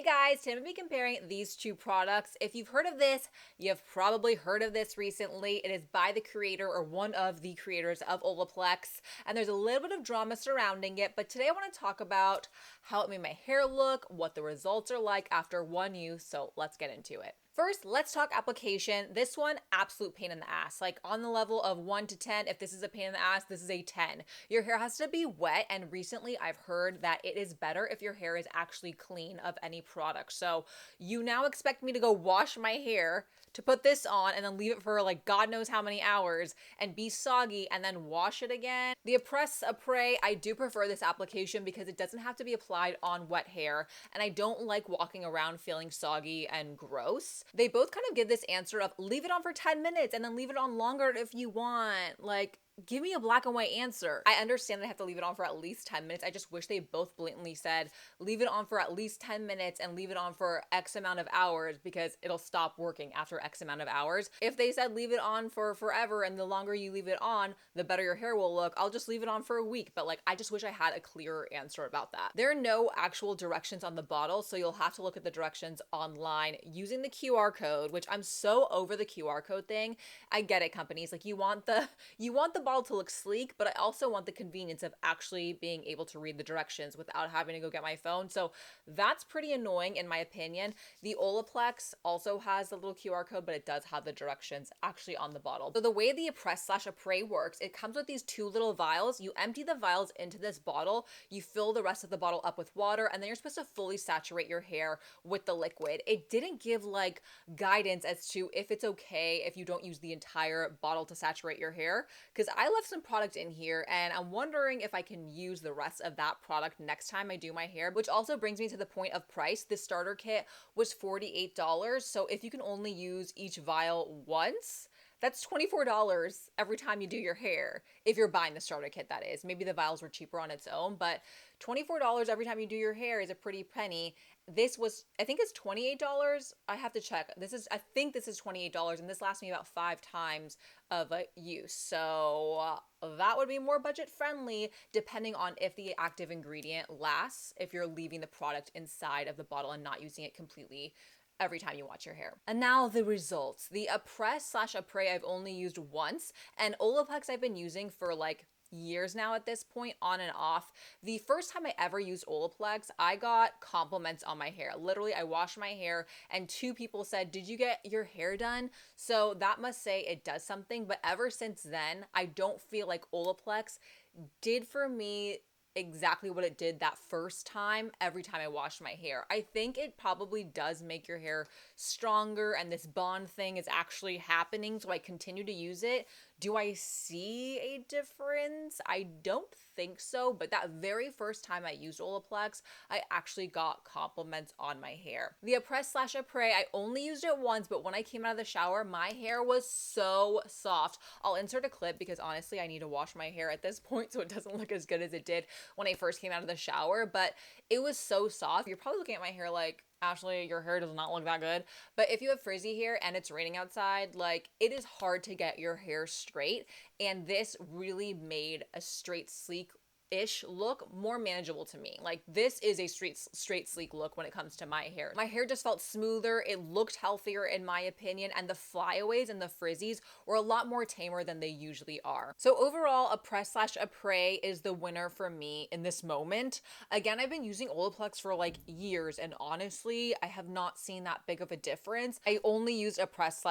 guys, today I'm going to be comparing these two products. If you've heard of this, you've probably heard of this recently. It is by the creator or one of the creators of Olaplex, and there's a little bit of drama surrounding it, but today I want to talk about how it made my hair look, what the results are like after one use, so let's get into it. First, let's talk application. This one, absolute pain in the ass. Like on the level of 1 to 10, if this is a pain in the ass, this is a 10. Your hair has to be wet, and recently I've heard that it is better if your hair is actually clean of any product. So you now expect me to go wash my hair, to put this on and then leave it for like God knows how many hours and be soggy and then wash it again. The Epres I do prefer this application because it doesn't have to be applied on wet hair, and I don't like walking around feeling soggy and gross. They both kind of give this answer of leave it on for 10 minutes and then leave it on longer if you want. Like, give me a black and white answer. I understand that I have to leave it on for at least 10 minutes. I just wish they both blatantly said, leave it on for at least 10 minutes and leave it on for X amount of hours because it'll stop working after X amount of hours. If they said leave it on for forever and the longer you leave it on, the better your hair will look, I'll just leave it on for a week. But like, I just wish I had a clearer answer about that. There are no actual directions on the bottle, so you'll have to look at the directions online using the QR code, which I'm so over the QR code thing. I get it, companies. Like you want the bottle to look sleek, but I also want the convenience of actually being able to read the directions without having to go get my phone. So that's pretty annoying in my opinion. The Olaplex also has the little QR code, but it does have the directions actually on the bottle. So the way the Epres works, it comes with these two little vials. You empty the vials into this bottle, you fill the rest of the bottle up with water, and then you're supposed to fully saturate your hair with the liquid. It didn't give like guidance as to if it's okay if you don't use the entire bottle to saturate your hair, because I left some product in here and I'm wondering if I can use the rest of that product next time I do my hair, which also brings me to the point of price. The starter kit was $48. So if you can only use each vial once, that's $24 every time you do your hair. If you're buying the starter kit, that is. Maybe the vials were cheaper on its own, but $24 every time you do your hair is a pretty penny. This was, I think it's $28. I have to check. I think this is $28, and this lasts me about 5 times of use. So that would be more budget friendly depending on if the active ingredient lasts, if you're leaving the product inside of the bottle and not using it completely every time you wash your hair. And now the results. The Epres I've only used once, and Olaplex I've been using for like years now at this point, on and off. The first time I ever used Olaplex, I got compliments on my hair. Literally, I washed my hair and 2 people said, "Did you get your hair done?" So that must say it does something. But ever since then, I don't feel like Olaplex did for me exactly what it did that first time every time I washed my hair. I think it probably does make your hair stronger and this bond thing is actually happening, so I continue to use it. Do I see a difference? I don't think so, but that very first time I used Olaplex, I actually got compliments on my hair. The Epres I only used it once, but when I came out of the shower, my hair was so soft. I'll insert a clip because honestly, I need to wash my hair at this point so it doesn't look as good as it did when I first came out of the shower, but it was so soft. You're probably looking at my hair like, Ashley, your hair does not look that good. But if you have frizzy hair and it's raining outside, like it is hard to get your hair straight. And this really made a straight, sleek ish look more manageable to me. Like this is a straight sleek look when it comes to my hair. My hair just felt smoother, it looked healthier in my opinion, and the flyaways and the frizzies were a lot more tamer than they usually are. So overall, Epres is the winner for me in this moment. Again, I've been using Olaplex for like years, and honestly, I have not seen that big of a difference. I only used Epres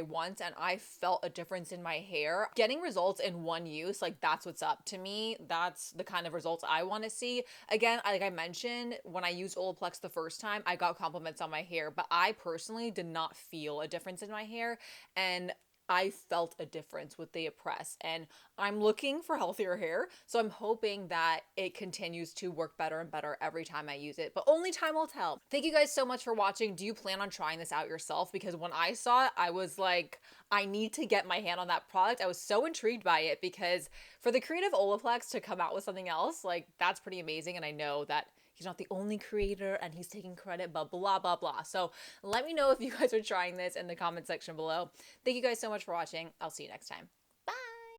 once and I felt a difference in my hair. Getting results in one use, like that's what's up to me. That's the kind of results I want to see. Again, like I mentioned, when I used Olaplex the first time, I got compliments on my hair, but I personally did not feel a difference in my hair, and I felt a difference with the Epres, and I'm looking for healthier hair, so I'm hoping that it continues to work better and better every time I use it, but only time will tell. Thank you guys so much for watching. Do you plan on trying this out yourself? Because when I saw it, I was like, I need to get my hand on that product. I was so intrigued by it because for the creative Olaplex to come out with something else, like that's pretty amazing, and I know that he's not the only creator and he's taking credit, but blah, blah, blah. So let me know if you guys are trying this in the comment section below. Thank you guys so much for watching. I'll see you next time.